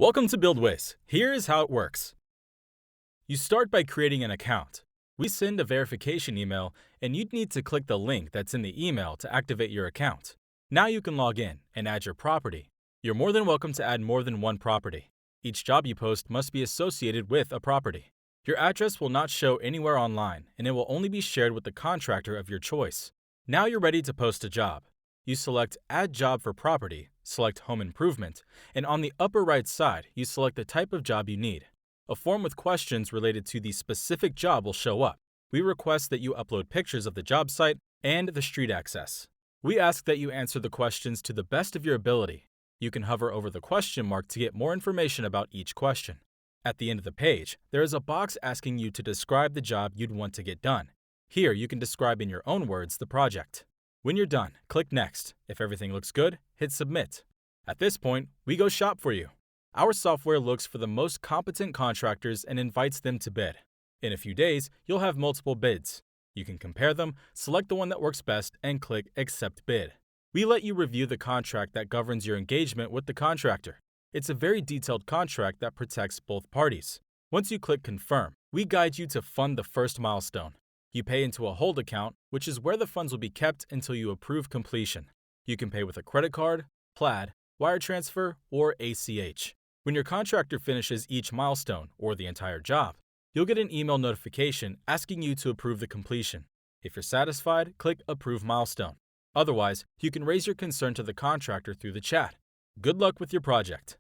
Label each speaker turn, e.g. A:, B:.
A: Welcome to BuildWiz. Here is how it works. You start by creating an account. We send a verification email, and you'd need to click the link that's in the email to activate your account. Now you can log in and add your property. You're more than welcome to add more than one property. Each job you post must be associated with a property. Your address will not show anywhere online, and it will only be shared with the contractor of your choice. Now you're ready to post a job. You select Add Job for Property, select Home Improvement, and on the upper right side, you select the type of job you need. A form with questions related to the specific job will show up. We request that you upload pictures of the job site and the street access. We ask that you answer the questions to the best of your ability. You can hover over the question mark to get more information about each question. At the end of the page, there is a box asking you to describe the job you'd want to get done. Here, you can describe in your own words the project. When you're done, click Next. If everything looks good, hit Submit. At this point, we go shop for you. Our software looks for the most competent contractors and invites them to bid. In a few days, you'll have multiple bids. You can compare them, select the one that works best, and click Accept Bid. We let you review the contract that governs your engagement with the contractor. It's a very detailed contract that protects both parties. Once you click Confirm, we guide you to fund the first milestone. You pay into a hold account, which is where the funds will be kept until you approve completion. You can pay with a credit card, Plaid, wire transfer, or ACH. When your contractor finishes each milestone, or the entire job, you'll get an email notification asking you to approve the completion. If you're satisfied, click Approve Milestone. Otherwise, you can raise your concern to the contractor through the chat. Good luck with your project.